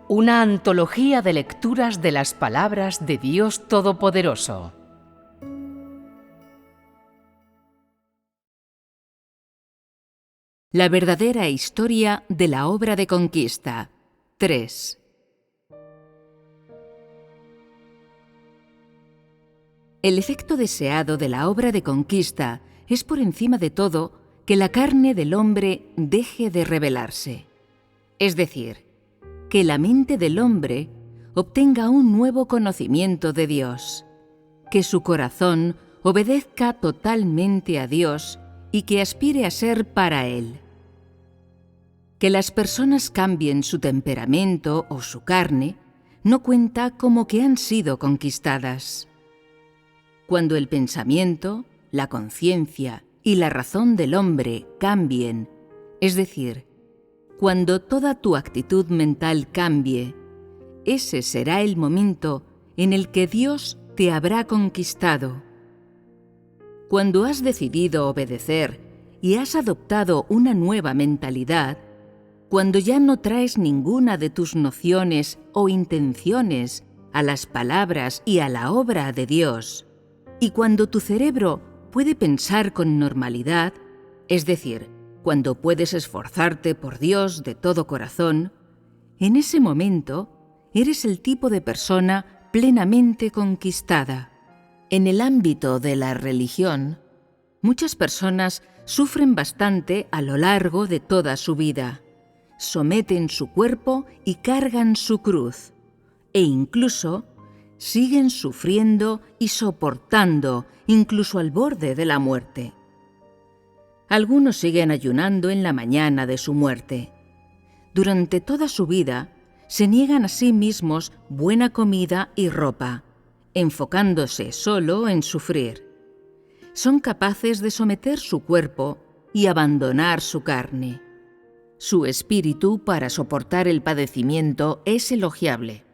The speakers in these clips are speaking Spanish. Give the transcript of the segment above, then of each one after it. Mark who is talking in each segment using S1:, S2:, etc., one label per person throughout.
S1: Una antología de lecturas de las palabras de Dios Todopoderoso. La verdadera historia de la obra de conquista. 3. El efecto deseado de la obra de conquista es, por encima de todo, que la carne del hombre deje de rebelarse. Es decir, que la mente del hombre obtenga un nuevo conocimiento de Dios, que su corazón obedezca totalmente a Dios y que aspire a ser para Él. Que las personas cambien su temperamento o su carne no cuenta como que han sido conquistadas. Cuando el pensamiento, la conciencia y la razón del hombre cambien, es decir, cuando toda tu actitud mental cambie, ese será el momento en el que Dios te habrá conquistado. Cuando has decidido obedecer y has adoptado una nueva mentalidad, cuando ya no traes ninguna de tus nociones o intenciones a las palabras y a la obra de Dios, y cuando tu cerebro puede pensar con normalidad, es decir, cuando puedes esforzarte por Dios de todo corazón, en ese momento eres el tipo de persona plenamente conquistada. En el ámbito de la religión, muchas personas sufren bastante a lo largo de toda su vida. Someten su cuerpo y cargan su cruz, e incluso siguen sufriendo y soportando, incluso al borde de la muerte. Algunos siguen ayunando en la mañana de su muerte. Durante toda su vida se niegan a sí mismos buena comida y ropa, enfocándose solo en sufrir. Son capaces de someter su cuerpo y abandonar su carne. Su espíritu para soportar el padecimiento es elogiable.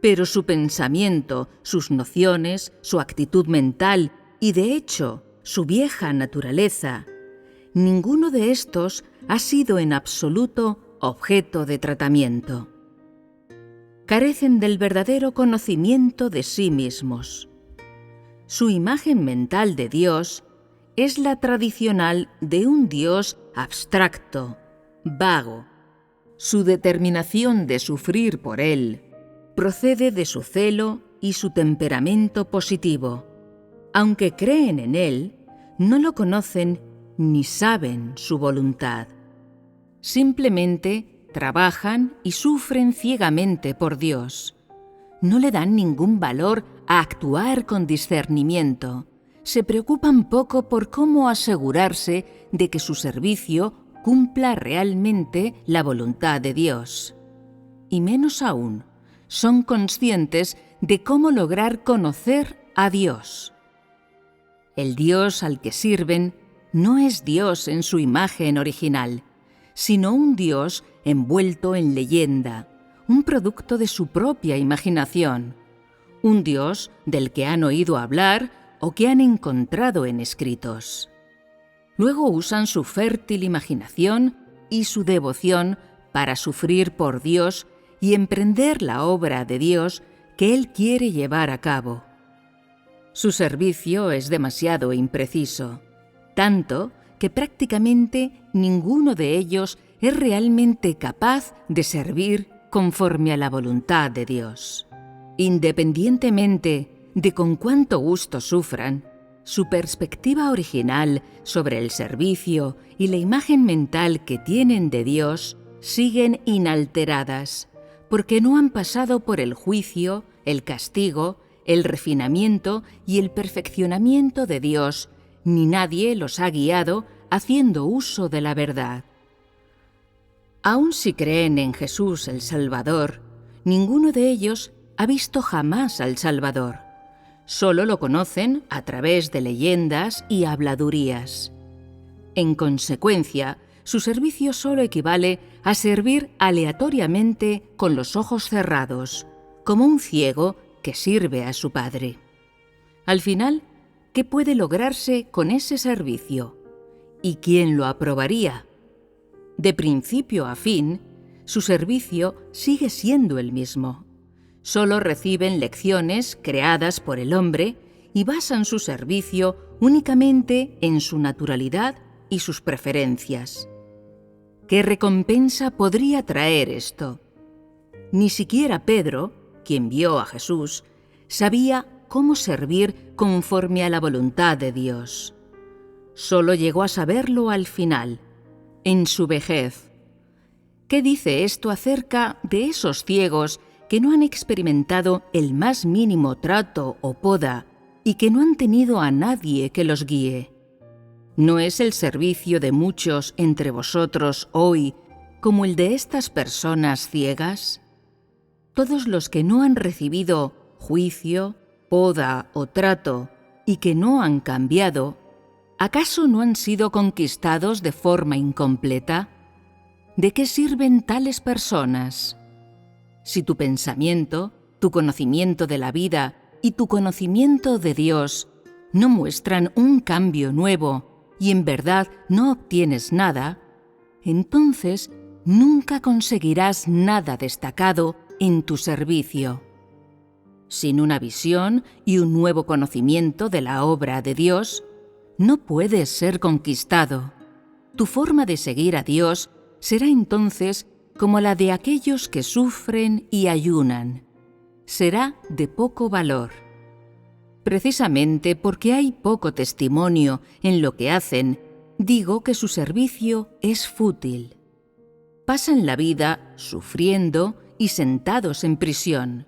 S1: Pero su pensamiento, sus nociones, su actitud mental y, de hecho, su vieja naturaleza, ninguno de estos ha sido en absoluto objeto de tratamiento. Carecen del verdadero conocimiento de sí mismos. Su imagen mental de Dios es la tradicional de un Dios abstracto, vago. Su determinación de sufrir por Él procede de su celo y su temperamento positivo. Aunque creen en Él, no lo conocen ni saben su voluntad. Simplemente trabajan y sufren ciegamente por Dios. No le dan ningún valor a actuar con discernimiento. Se preocupan poco por cómo asegurarse de que su servicio cumpla realmente la voluntad de Dios. Y menos aún, son conscientes de cómo lograr conocer a Dios. El Dios al que sirven no es Dios en su imagen original, sino un Dios envuelto en leyenda, un producto de su propia imaginación, un Dios del que han oído hablar o que han encontrado en escritos. Luego usan su fértil imaginación y su devoción para sufrir por Dios y emprender la obra de Dios que Él quiere llevar a cabo. Su servicio es demasiado impreciso, tanto que prácticamente ninguno de ellos es realmente capaz de servir conforme a la voluntad de Dios. Independientemente de con cuánto gusto sufran, su perspectiva original sobre el servicio y la imagen mental que tienen de Dios siguen inalteradas, porque no han pasado por el juicio, el castigo, el refinamiento y el perfeccionamiento de Dios, ni nadie los ha guiado haciendo uso de la verdad. Aun si creen en Jesús el Salvador, ninguno de ellos ha visto jamás al Salvador. Solo lo conocen a través de leyendas y habladurías. En consecuencia, su servicio solo equivale a servir aleatoriamente con los ojos cerrados, como un ciego que sirve a su padre. Al final, ¿qué puede lograrse con ese servicio? ¿Y quién lo aprobaría? De principio a fin, su servicio sigue siendo el mismo. Solo reciben lecciones creadas por el hombre y basan su servicio únicamente en su naturalidad y sus preferencias. ¿Qué recompensa podría traer esto? Ni siquiera Pedro, quien vio a Jesús, sabía cómo servir conforme a la voluntad de Dios. Solo llegó a saberlo al final, en su vejez. ¿Qué dice esto acerca de esos ciegos que no han experimentado el más mínimo trato o poda y que no han tenido a nadie que los guíe? ¿No es el servicio de muchos entre vosotros hoy como el de estas personas ciegas? Todos los que no han recibido juicio, poda o trato y que no han cambiado, ¿acaso no han sido conquistados de forma incompleta? ¿De qué sirven tales personas? Si tu pensamiento, tu conocimiento de la vida y tu conocimiento de Dios no muestran un cambio nuevo y en verdad no obtienes nada, entonces nunca conseguirás nada destacado en tu servicio. Sin una visión y un nuevo conocimiento de la obra de Dios, no puedes ser conquistado. Tu forma de seguir a Dios será entonces como la de aquellos que sufren y ayunan. Será de poco valor. Precisamente porque hay poco testimonio en lo que hacen, digo que su servicio es fútil. Pasan la vida sufriendo y sentados en prisión.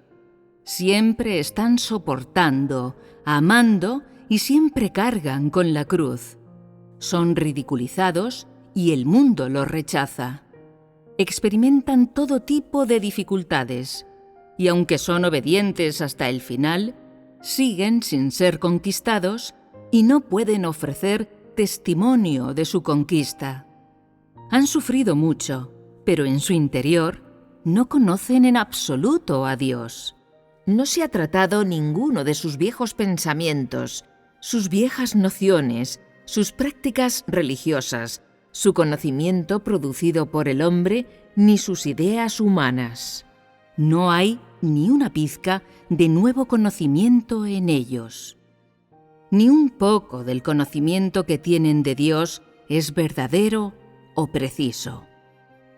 S1: Siempre están soportando, amando y siempre cargan con la cruz. Son ridiculizados y el mundo los rechaza. Experimentan todo tipo de dificultades y aunque son obedientes hasta el final, siguen sin ser conquistados y no pueden ofrecer testimonio de su conquista. Han sufrido mucho, pero en su interior no conocen en absoluto a Dios. No se ha tratado ninguno de sus viejos pensamientos, sus viejas nociones, sus prácticas religiosas, su conocimiento producido por el hombre, ni sus ideas humanas. No hay ni una pizca de nuevo conocimiento en ellos. Ni un poco del conocimiento que tienen de Dios es verdadero o preciso.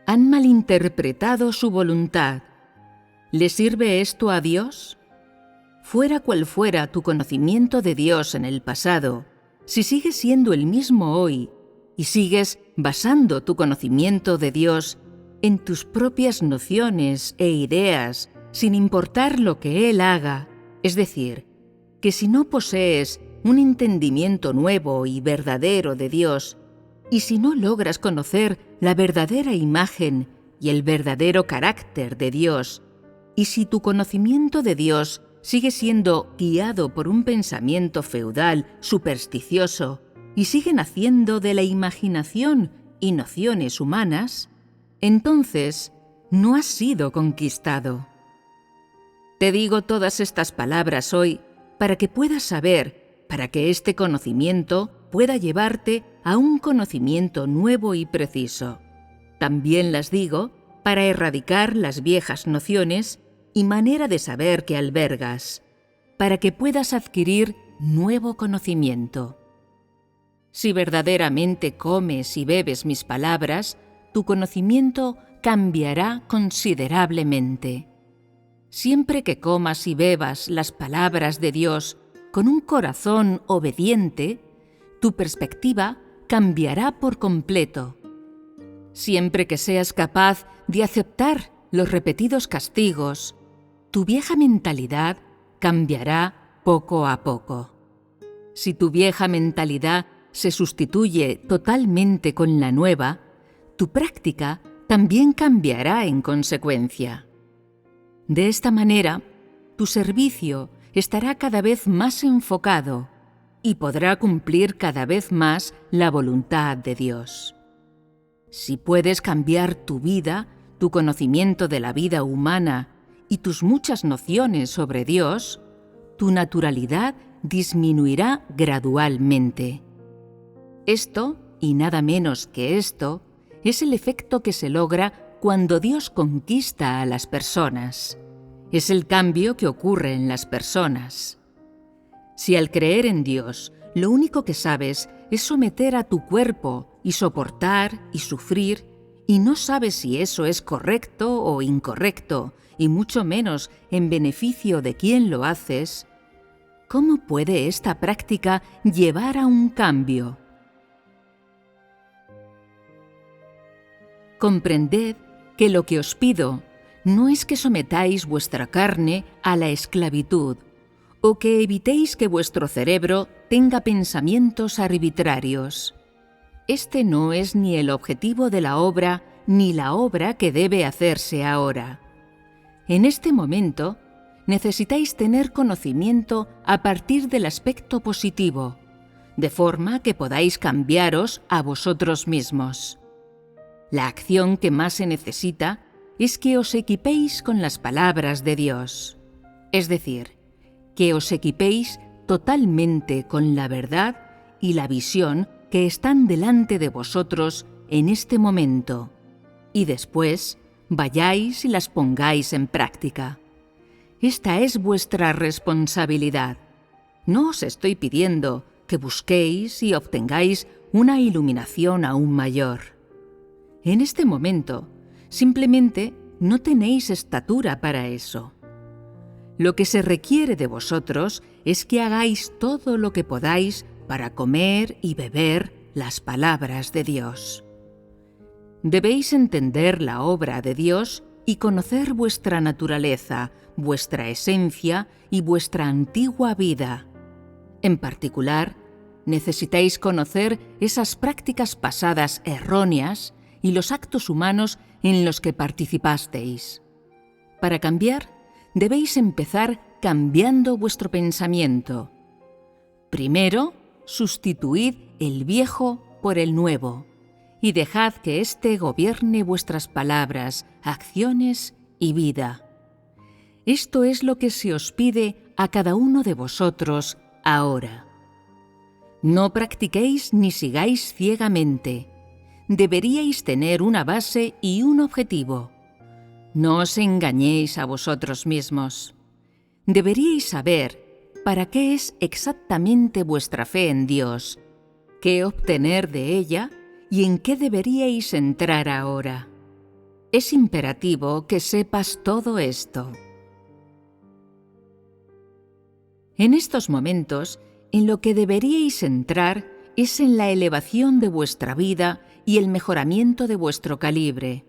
S1: Han malinterpretado su voluntad. ¿Le sirve esto a Dios? Fuera cual fuera tu conocimiento de Dios en el pasado, si sigues siendo el mismo hoy y sigues basando tu conocimiento de Dios en tus propias nociones e ideas, sin importar lo que Él haga, es decir, que si no posees un entendimiento nuevo y verdadero de Dios, y si no logras conocer la verdadera imagen y el verdadero carácter de Dios, y si tu conocimiento de Dios sigue siendo guiado por un pensamiento feudal, supersticioso, y sigue naciendo de la imaginación y nociones humanas, entonces no has sido conquistado. Te digo todas estas palabras hoy para que puedas saber, para que este conocimiento pueda llevarte a un conocimiento nuevo y preciso. También las digo para erradicar las viejas nociones y manera de saber que albergas, para que puedas adquirir nuevo conocimiento. Si verdaderamente comes y bebes mis palabras, tu conocimiento cambiará considerablemente. Siempre que comas y bebas las palabras de Dios con un corazón obediente, tu perspectiva cambiará por completo. Siempre que seas capaz de aceptar los repetidos castigos, tu vieja mentalidad cambiará poco a poco. Si tu vieja mentalidad se sustituye totalmente con la nueva, tu práctica también cambiará en consecuencia. De esta manera, tu servicio estará cada vez más enfocado y podrá cumplir cada vez más la voluntad de Dios. Si puedes cambiar tu vida, tu conocimiento de la vida humana y tus muchas nociones sobre Dios, tu naturalidad disminuirá gradualmente. Esto, y nada menos que esto, es el efecto que se logra cuando Dios conquista a las personas. Es el cambio que ocurre en las personas. Si al creer en Dios, lo único que sabes es someter a tu cuerpo y soportar y sufrir, y no sabes si eso es correcto o incorrecto, y mucho menos en beneficio de quien lo haces, ¿cómo puede esta práctica llevar a un cambio? Comprended que lo que os pido no es que sometáis vuestra carne a la esclavitud, o que evitéis que vuestro cerebro tenga pensamientos arbitrarios. Este no es ni el objetivo de la obra, ni la obra que debe hacerse ahora. En este momento, necesitáis tener conocimiento a partir del aspecto positivo, de forma que podáis cambiaros a vosotros mismos. La acción que más se necesita es que os equipéis con las palabras de Dios, es decir, que os equipéis totalmente con la verdad y la visión que están delante de vosotros en este momento, y después vayáis y las pongáis en práctica. Esta es vuestra responsabilidad. No os estoy pidiendo que busquéis y obtengáis una iluminación aún mayor. En este momento, simplemente no tenéis estatura para eso. Lo que se requiere de vosotros es que hagáis todo lo que podáis para comer y beber las palabras de Dios. Debéis entender la obra de Dios y conocer vuestra naturaleza, vuestra esencia y vuestra antigua vida. En particular, necesitáis conocer esas prácticas pasadas erróneas y los actos humanos en los que participasteis. Para cambiar, debéis empezar cambiando vuestro pensamiento. Primero, sustituid el viejo por el nuevo y dejad que éste gobierne vuestras palabras, acciones y vida. Esto es lo que se os pide a cada uno de vosotros ahora. No practiquéis ni sigáis ciegamente. Deberíais tener una base y un objetivo. No os engañéis a vosotros mismos. Deberíais saber para qué es exactamente vuestra fe en Dios, qué obtener de ella y en qué deberíais entrar ahora. Es imperativo que sepas todo esto. En estos momentos, en lo que deberíais entrar es en la elevación de vuestra vida y el mejoramiento de vuestro calibre.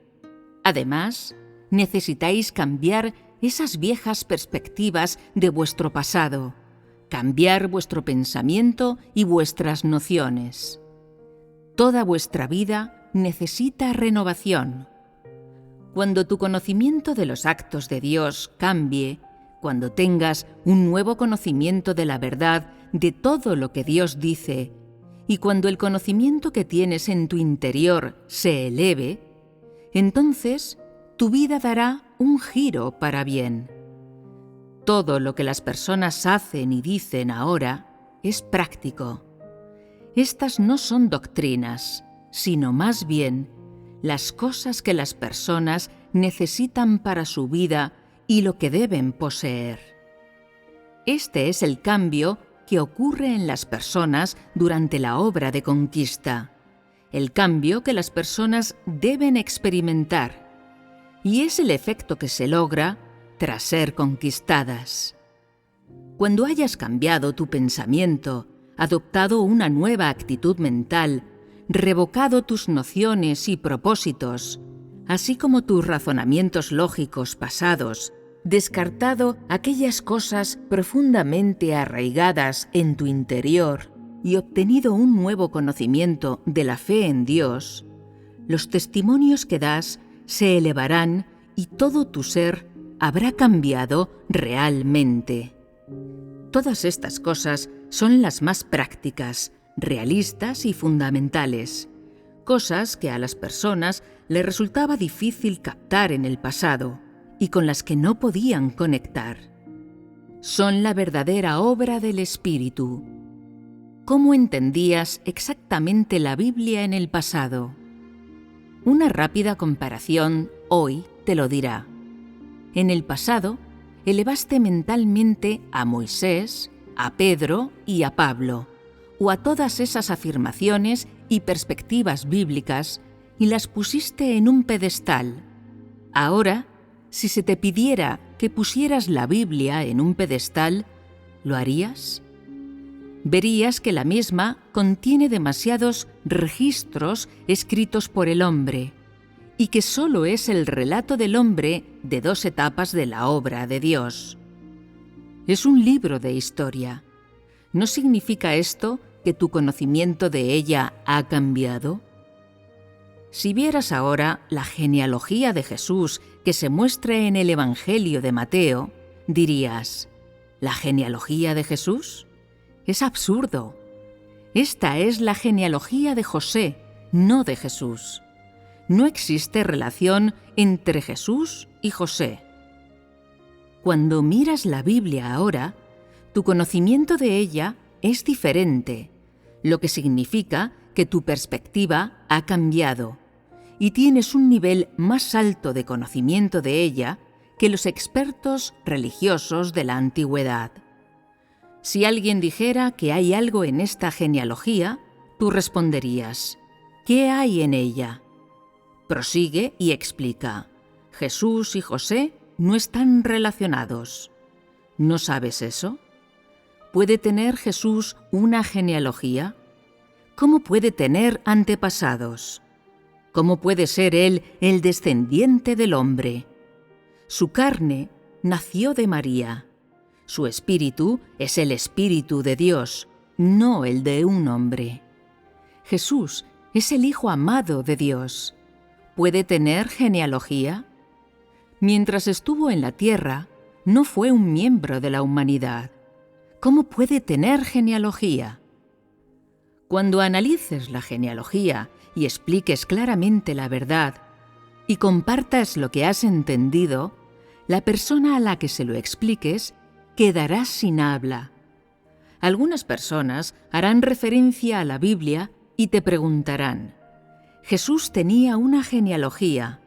S1: Además, necesitáis cambiar esas viejas perspectivas de vuestro pasado, cambiar vuestro pensamiento y vuestras nociones. Toda vuestra vida necesita renovación. Cuando tu conocimiento de los actos de Dios cambie, cuando tengas un nuevo conocimiento de la verdad de todo lo que Dios dice, y cuando el conocimiento que tienes en tu interior se eleve, entonces tu vida dará un giro para bien. Todo lo que las personas hacen y dicen ahora es práctico. Estas no son doctrinas, sino más bien las cosas que las personas necesitan para su vida y lo que deben poseer. Este es el cambio que ocurre en las personas durante la obra de conquista, el cambio que las personas deben experimentar, y es el efecto que se logra tras ser conquistadas. Cuando hayas cambiado tu pensamiento, adoptado una nueva actitud mental, revocado tus nociones y propósitos, así como tus razonamientos lógicos pasados, descartado aquellas cosas profundamente arraigadas en tu interior y obtenido un nuevo conocimiento de la fe en Dios, los testimonios que das se elevarán y todo tu ser habrá cambiado realmente. Todas estas cosas son las más prácticas, realistas y fundamentales, cosas que a las personas les resultaba difícil captar en el pasado y con las que no podían conectar. Son la verdadera obra del Espíritu. ¿Cómo entendías exactamente la Biblia en el pasado? Una rápida comparación hoy te lo dirá. En el pasado, elevaste mentalmente a Moisés, a Pedro y a Pablo, o a todas esas afirmaciones y perspectivas bíblicas, y las pusiste en un pedestal. Ahora, si se te pidiera que pusieras la Biblia en un pedestal, ¿lo harías? Verías que la misma contiene demasiados registros escritos por el hombre, y que solo es el relato del hombre de dos etapas de la obra de Dios. Es un libro de historia. ¿No significa esto que tu conocimiento de ella ha cambiado? Si vieras ahora la genealogía de Jesús que se muestra en el Evangelio de Mateo, dirías, ¿la genealogía de Jesús? Es absurdo. Esta es la genealogía de José, no de Jesús. No existe relación entre Jesús y José. Cuando miras la Biblia ahora, tu conocimiento de ella es diferente, lo que significa que tu perspectiva ha cambiado y tienes un nivel más alto de conocimiento de ella que los expertos religiosos de la antigüedad. Si alguien dijera que hay algo en esta genealogía, tú responderías, ¿qué hay en ella? Prosigue y explica, Jesús y José no están relacionados. ¿No sabes eso? ¿Puede tener Jesús una genealogía? ¿Cómo puede tener antepasados? ¿Cómo puede ser él el descendiente del hombre? Su carne nació de María. Su espíritu es el espíritu de Dios, no el de un hombre. Jesús es el Hijo amado de Dios. ¿Puede tener genealogía? Mientras estuvo en la tierra, no fue un miembro de la humanidad. ¿Cómo puede tener genealogía? Cuando analices la genealogía y expliques claramente la verdad y compartas lo que has entendido, la persona a la que se lo expliques quedará sin habla. Algunas personas harán referencia a la Biblia y te preguntarán, ¿Jesús tenía una genealogía?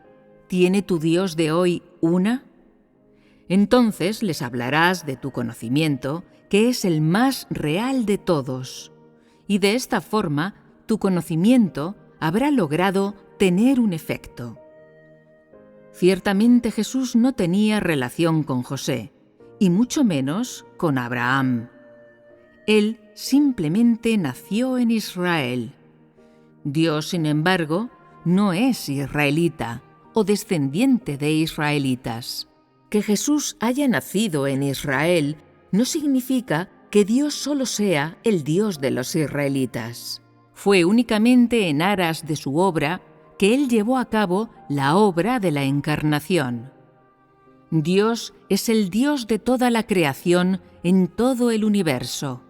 S1: ¿Tiene tu Dios de hoy una? Entonces les hablarás de tu conocimiento, que es el más real de todos, y de esta forma tu conocimiento habrá logrado tener un efecto. Ciertamente Jesús no tenía relación con José, y mucho menos con Abraham. Él simplemente nació en Israel. Dios, sin embargo, no es israelita o descendiente de israelitas. Que Jesús haya nacido en Israel no significa que Dios solo sea el Dios de los israelitas. Fue únicamente en aras de su obra que Él llevó a cabo la obra de la encarnación. Dios es el Dios de toda la creación en todo el universo.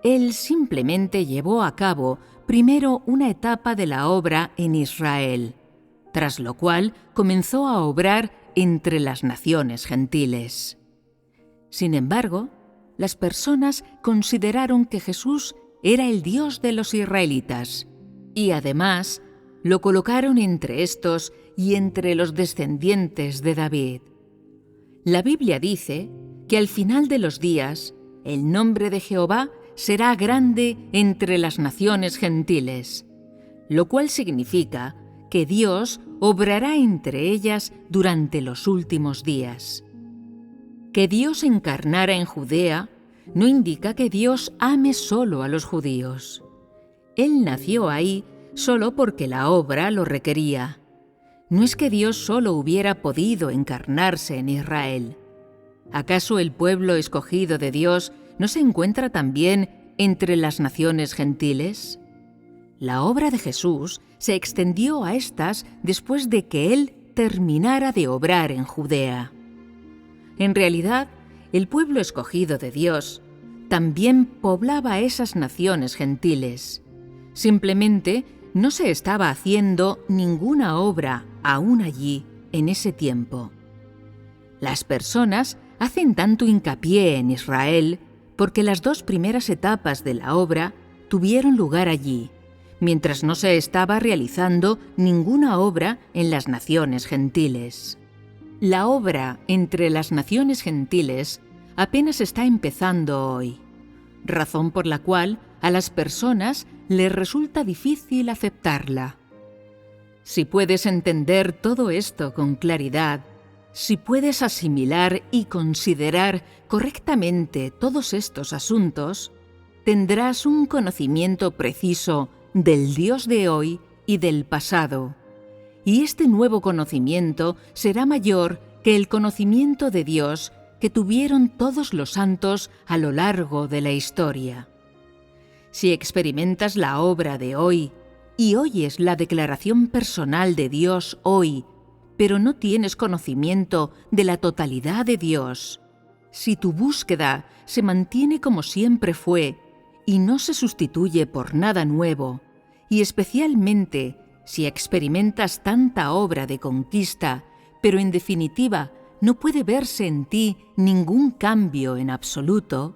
S1: Él simplemente llevó a cabo primero una etapa de la obra en Israel, tras lo cual comenzó a obrar entre las naciones gentiles. Sin embargo, las personas consideraron que Jesús era el Dios de los israelitas y además lo colocaron entre estos y entre los descendientes de David. La Biblia dice que al final de los días el nombre de Jehová será grande entre las naciones gentiles, lo cual significa que Dios obrará entre ellas durante los últimos días. Que Dios encarnara en Judea no indica que Dios ame solo a los judíos. Él nació ahí solo porque la obra lo requería. No es que Dios solo hubiera podido encarnarse en Israel. ¿Acaso el pueblo escogido de Dios no se encuentra también entre las naciones gentiles? La obra de Jesús se extendió a estas después de que Él terminara de obrar en Judea. En realidad, el pueblo escogido de Dios también poblaba esas naciones gentiles. Simplemente no se estaba haciendo ninguna obra aún allí en ese tiempo. Las personas hacen tanto hincapié en Israel porque las dos primeras etapas de la obra tuvieron lugar allí, mientras no se estaba realizando ninguna obra en las naciones gentiles. La obra entre las naciones gentiles apenas está empezando hoy, razón por la cual a las personas les resulta difícil aceptarla. Si puedes entender todo esto con claridad, si puedes asimilar y considerar correctamente todos estos asuntos, tendrás un conocimiento preciso del Dios de hoy y del pasado, y este nuevo conocimiento será mayor que el conocimiento de Dios que tuvieron todos los santos a lo largo de la historia. Si experimentas la obra de hoy y oyes la declaración personal de Dios hoy, pero no tienes conocimiento de la totalidad de Dios, si tu búsqueda se mantiene como siempre fue y no se sustituye por nada nuevo, y especialmente si experimentas tanta obra de conquista, pero en definitiva no puede verse en ti ningún cambio en absoluto,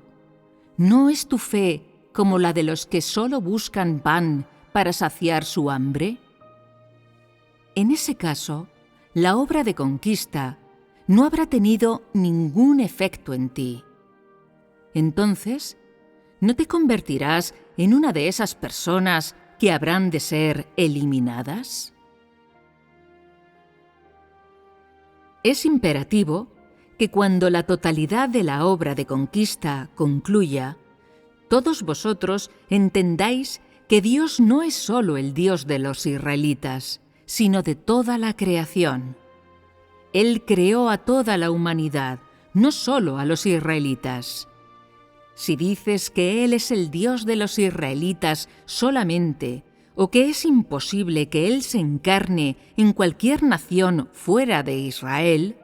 S1: ¿no es tu fe como la de los que solo buscan pan para saciar su hambre? En ese caso, la obra de conquista no habrá tenido ningún efecto en ti. Entonces, ¿no te convertirás en una de esas personas que habrán de ser eliminadas? Es imperativo que cuando la totalidad de la obra de conquista concluya, todos vosotros entendáis que Dios no es solo el Dios de los israelitas, sino de toda la creación. Él creó a toda la humanidad, no solo a los israelitas. Si dices que Él es el Dios de los israelitas solamente, o que es imposible que Él se encarne en cualquier nación fuera de Israel,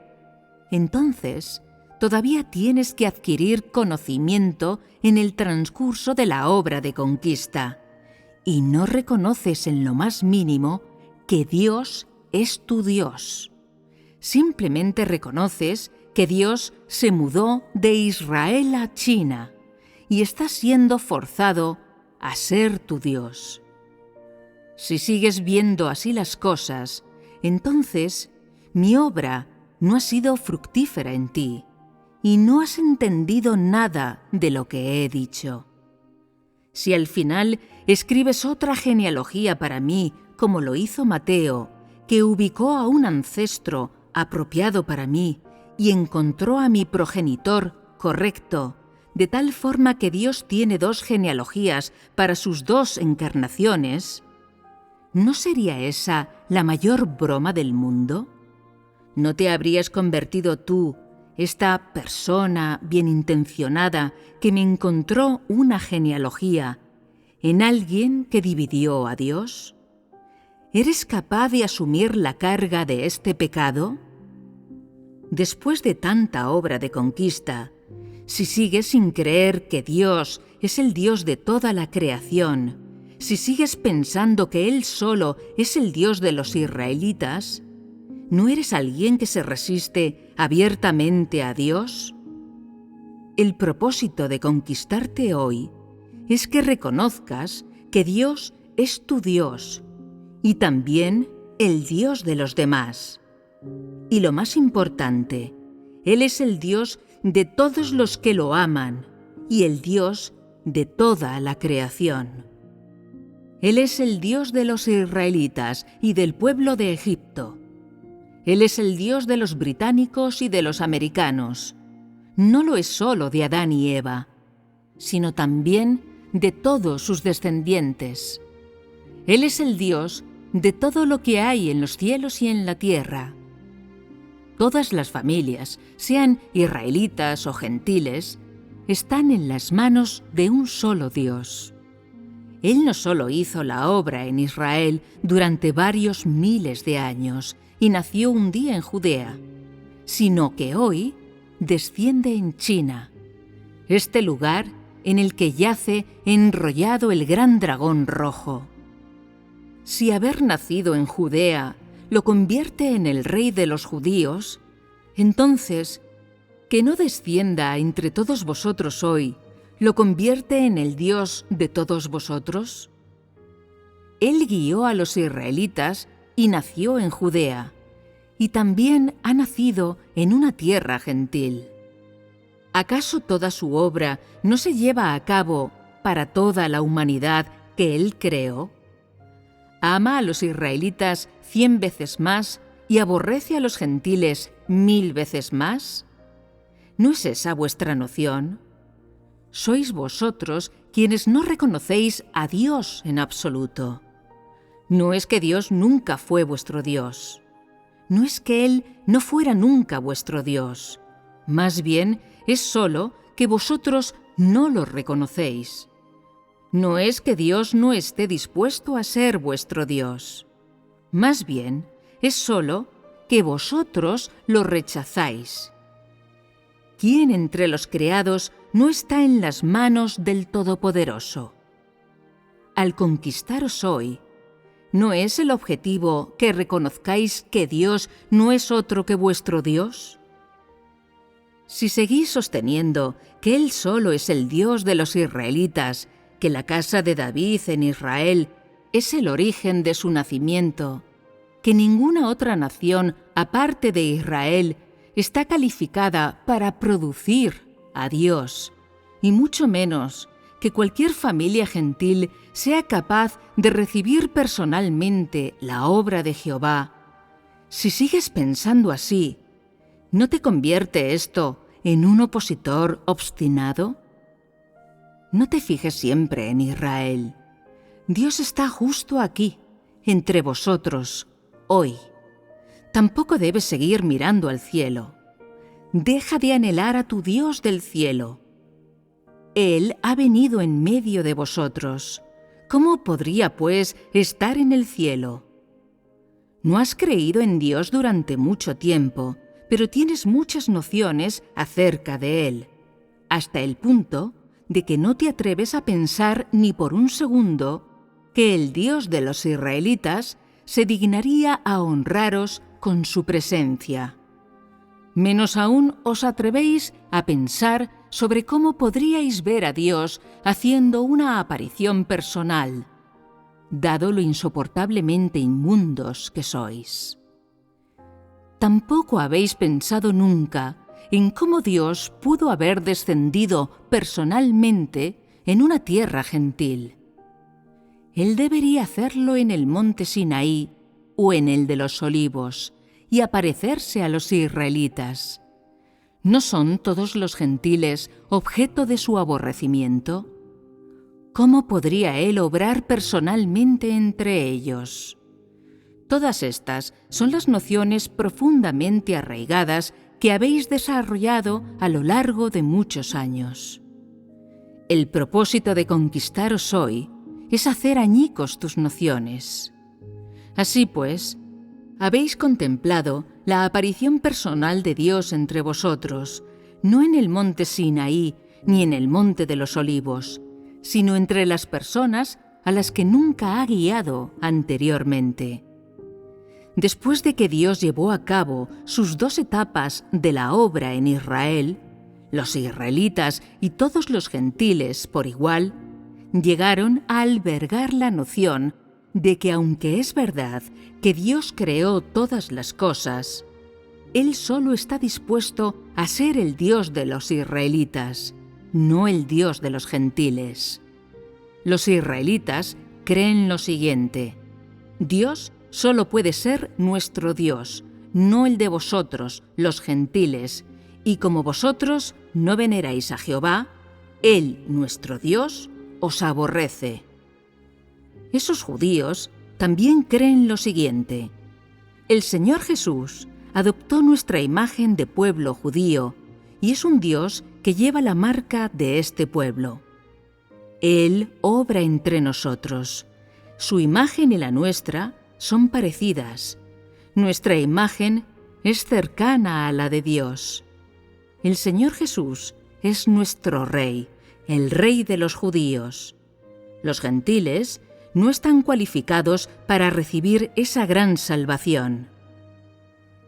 S1: entonces todavía tienes que adquirir conocimiento en el transcurso de la obra de conquista, y no reconoces en lo más mínimo que Dios es tu Dios. Simplemente reconoces que Dios se mudó de Israel a China y está siendo forzado a ser tu Dios. Si sigues viendo así las cosas, entonces mi obra no ha sido fructífera en ti y no has entendido nada de lo que he dicho. Si al final escribes otra genealogía para mí, como lo hizo Mateo, que ubicó a un ancestro apropiado para mí y encontró a mi progenitor correcto, de tal forma que Dios tiene dos genealogías para sus dos encarnaciones, ¿no sería esa la mayor broma del mundo? ¿No te habrías convertido tú, esta persona bien intencionada que me encontró una genealogía, en alguien que dividió a Dios? ¿Eres capaz de asumir la carga de este pecado? Después de tanta obra de conquista, si sigues sin creer que Dios es el Dios de toda la creación, si sigues pensando que Él solo es el Dios de los israelitas, ¿no eres alguien que se resiste abiertamente a Dios? El propósito de conquistarte hoy es que reconozcas que Dios es tu Dios y también el Dios de los demás. Y lo más importante, Él es el Dios de todos los que lo aman y el Dios de toda la creación. Él es el Dios de los israelitas y del pueblo de Egipto. Él es el Dios de los británicos y de los americanos. No lo es solo de Adán y Eva, sino también de todos sus descendientes. Él es el Dios de todo lo que hay en los cielos y en la tierra. Todas las familias, sean israelitas o gentiles, están en las manos de un solo Dios. Él no solo hizo la obra en Israel durante varios miles de años y nació un día en Judea, sino que hoy desciende en China, este lugar en el que yace enrollado el gran dragón rojo. Si haber nacido en Judea lo convierte en el rey de los judíos, entonces, que no descienda entre todos vosotros hoy, ¿lo convierte en el Dios de todos vosotros? Él guió a los israelitas y nació en Judea, y también ha nacido en una tierra gentil. ¿Acaso toda su obra no se lleva a cabo para toda la humanidad que Él creó? Ama a los israelitas 100 veces más y aborrece a los gentiles 1000 veces más. ¿No es esa vuestra noción? Sois vosotros quienes no reconocéis a Dios en absoluto. No es que Dios nunca fue vuestro Dios. No es que Él no fuera nunca vuestro Dios. Más bien, es solo que vosotros no lo reconocéis. No es que Dios no esté dispuesto a ser vuestro Dios. Más bien, es solo que vosotros lo rechazáis. ¿Quién entre los creados no está en las manos del Todopoderoso? Al conquistaros hoy, ¿no es el objetivo que reconozcáis que Dios no es otro que vuestro Dios? Si seguís sosteniendo que Él solo es el Dios de los israelitas, que la casa de David en Israel es el origen de su nacimiento, que ninguna otra nación aparte de Israel está calificada para producir a Dios, y mucho menos que cualquier familia gentil sea capaz de recibir personalmente la obra de Jehová, si sigues pensando así, ¿no te convierte esto en un opositor obstinado? No te fijes siempre en Israel. Dios está justo aquí, entre vosotros, hoy. Tampoco debes seguir mirando al cielo. Deja de anhelar a tu Dios del cielo. Él ha venido en medio de vosotros. ¿Cómo podría, pues, estar en el cielo? No has creído en Dios durante mucho tiempo, pero tienes muchas nociones acerca de Él, hasta el punto de que no te atreves a pensar ni por un segundo que el Dios de los israelitas se dignaría a honraros con su presencia. Menos aún os atrevéis a pensar sobre cómo podríais ver a Dios haciendo una aparición personal, dado lo insoportablemente inmundos que sois. Tampoco habéis pensado nunca en cómo Dios pudo haber descendido personalmente en una tierra gentil. Él debería hacerlo en el monte Sinaí o en el de los Olivos y aparecerse a los israelitas. ¿No son todos los gentiles objeto de su aborrecimiento? ¿Cómo podría Él obrar personalmente entre ellos? Todas estas son las nociones profundamente arraigadas que habéis desarrollado a lo largo de muchos años. El propósito de conquistaros hoy es hacer añicos tus nociones. Así pues, habéis contemplado la aparición personal de Dios entre vosotros, no en el monte Sinaí ni en el monte de los Olivos, sino entre las personas a las que nunca ha guiado anteriormente. Después de que Dios llevó a cabo sus 2 etapas de la obra en Israel, los israelitas y todos los gentiles por igual llegaron a albergar la noción de que aunque es verdad que Dios creó todas las cosas, Él solo está dispuesto a ser el Dios de los israelitas, no el Dios de los gentiles. Los israelitas creen lo siguiente: Dios solo puede ser nuestro Dios, no el de vosotros, los gentiles, y como vosotros no veneráis a Jehová, Él, nuestro Dios, os aborrece. Esos judíos también creen lo siguiente: el Señor Jesús adoptó nuestra imagen de pueblo judío y es un Dios que lleva la marca de este pueblo. Él obra entre nosotros. Su imagen y la nuestra son parecidas. Nuestra imagen es cercana a la de Dios. El Señor Jesús es nuestro Rey, el Rey de los judíos. Los gentiles no están cualificados para recibir esa gran salvación.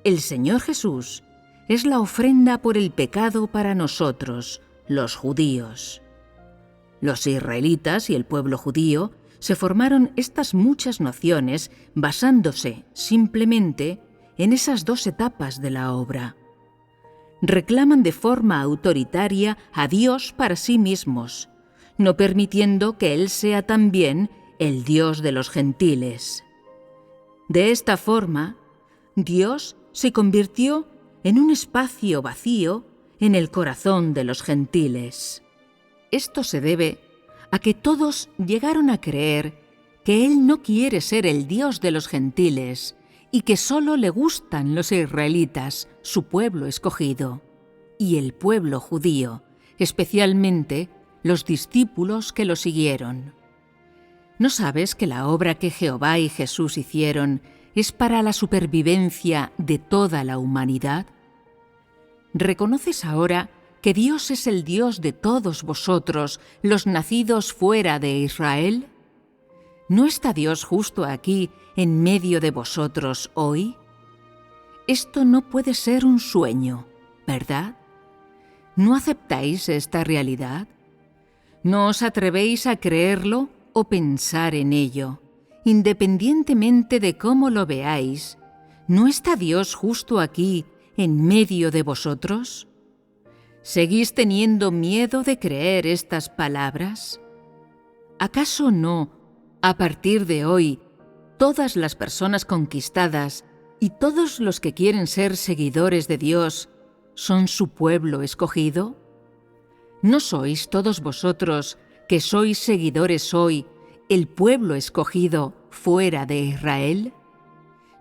S1: El Señor Jesús es la ofrenda por el pecado para nosotros, los judíos. Los israelitas y el pueblo judío se formaron estas muchas nociones basándose simplemente en esas dos etapas de la obra. Reclaman de forma autoritaria a Dios para sí mismos, no permitiendo que Él sea también el Dios de los gentiles. De esta forma, Dios se convirtió en un espacio vacío en el corazón de los gentiles. Esto se debe a que todos llegaron a creer que Él no quiere ser el Dios de los gentiles y que solo le gustan los israelitas, su pueblo escogido, y el pueblo judío, especialmente los discípulos que lo siguieron. ¿No sabes que la obra que Jehová y Jesús hicieron es para la supervivencia de toda la humanidad? ¿Reconoces ahora que Dios es el Dios de todos vosotros, los nacidos fuera de Israel? ¿No está Dios justo aquí, en medio de vosotros hoy? Esto no puede ser un sueño, ¿verdad? ¿No aceptáis esta realidad? ¿No os atrevéis a creerlo o pensar en ello? Independientemente de cómo lo veáis, ¿no está Dios justo aquí, en medio de vosotros? ¿Seguís teniendo miedo de creer estas palabras? ¿Acaso no, a partir de hoy, todas las personas conquistadas y todos los que quieren ser seguidores de Dios son su pueblo escogido? ¿No sois todos vosotros, que sois seguidores hoy, el pueblo escogido fuera de Israel?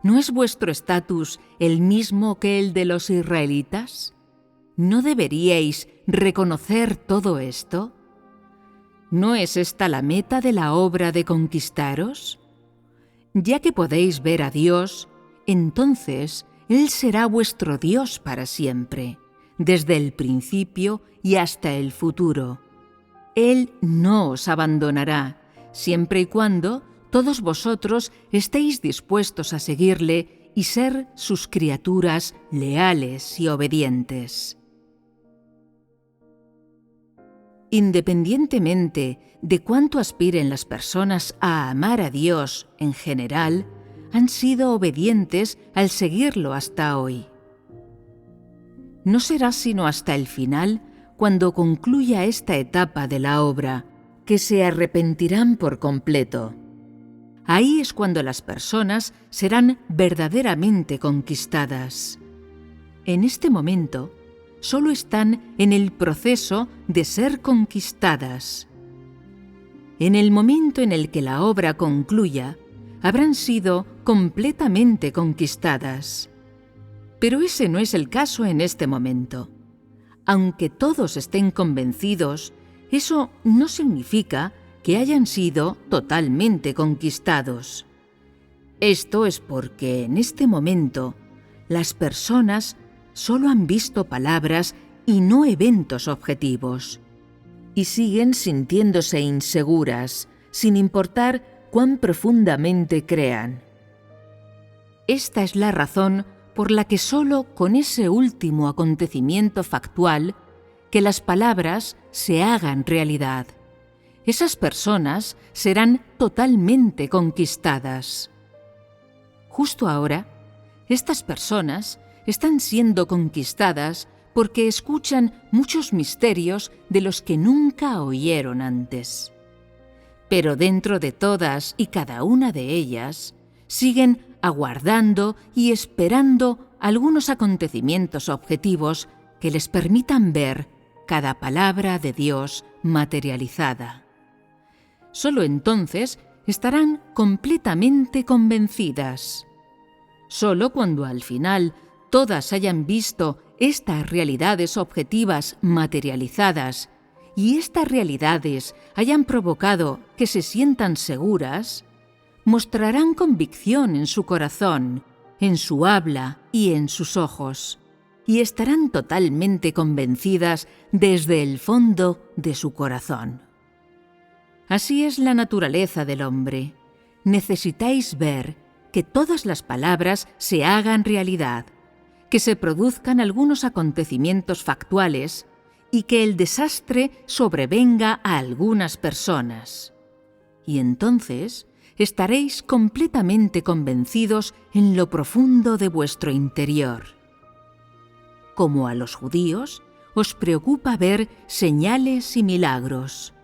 S1: ¿No es vuestro estatus el mismo que el de los israelitas? ¿No deberíais reconocer todo esto? ¿No es esta la meta de la obra de conquistaros? Ya que podéis ver a Dios, entonces Él será vuestro Dios para siempre, desde el principio y hasta el futuro. Él no os abandonará, siempre y cuando todos vosotros estéis dispuestos a seguirle y ser sus criaturas leales y obedientes. Independientemente de cuánto aspiren las personas a amar a Dios en general, han sido obedientes al seguirlo hasta hoy. No será sino hasta el final, cuando concluya esta etapa de la obra, que se arrepentirán por completo. Ahí es cuando las personas serán verdaderamente conquistadas. En este momento, solo están en el proceso de ser conquistadas. En el momento en el que la obra concluya, habrán sido completamente conquistadas. Pero ese no es el caso en este momento. Aunque todos estén convencidos, eso no significa que hayan sido totalmente conquistados. Esto es porque en este momento las personas solo han visto palabras y no eventos objetivos, y siguen sintiéndose inseguras, sin importar cuán profundamente crean. Esta es la razón por la que solo con ese último acontecimiento factual, que las palabras se hagan realidad, esas personas serán totalmente conquistadas. Justo ahora, estas personas están siendo conquistadas porque escuchan muchos misterios de los que nunca oyeron antes. Pero dentro de todas y cada una de ellas, siguen aguardando y esperando algunos acontecimientos objetivos que les permitan ver cada palabra de Dios materializada. Solo entonces estarán completamente convencidas. Solo cuando al final todas hayan visto estas realidades objetivas materializadas y estas realidades hayan provocado que se sientan seguras, mostrarán convicción en su corazón, en su habla y en sus ojos, y estarán totalmente convencidas desde el fondo de su corazón. Así es la naturaleza del hombre. Necesitáis ver que todas las palabras se hagan realidad, que se produzcan algunos acontecimientos factuales y que el desastre sobrevenga a algunas personas. y entonces estaréis completamente convencidos en lo profundo de vuestro interior. Como a los judíos, os preocupa ver señales y milagros.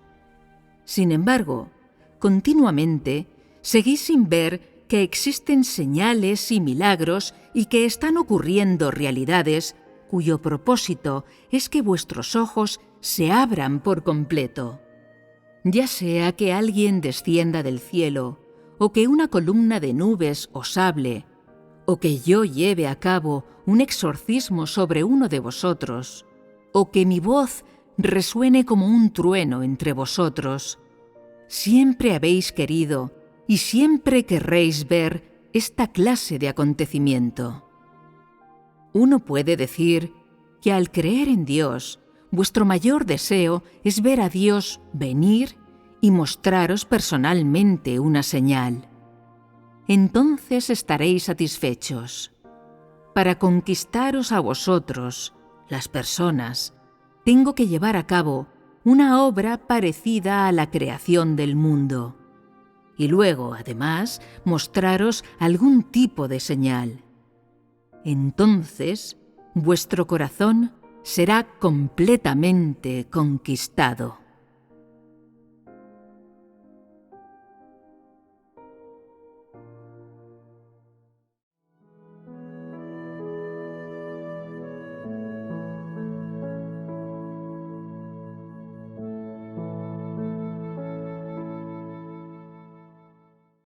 S1: Sin embargo, continuamente seguís sin ver que existen señales y milagros y que están ocurriendo realidades cuyo propósito es que vuestros ojos se abran por completo. Ya sea que alguien descienda del cielo, o que una columna de nubes os hable, o que yo lleve a cabo un exorcismo sobre uno de vosotros, o que mi voz resuene como un trueno entre vosotros, siempre habéis querido y siempre querréis ver esta clase de acontecimiento. Uno puede decir que al creer en Dios, vuestro mayor deseo es ver a Dios venir y mostraros personalmente una señal. Entonces estaréis satisfechos. Para conquistaros a vosotros, las personas, tengo que llevar a cabo una obra parecida a la creación del mundo. Y luego, además, mostraros algún tipo de señal. Entonces, vuestro corazón será completamente conquistado.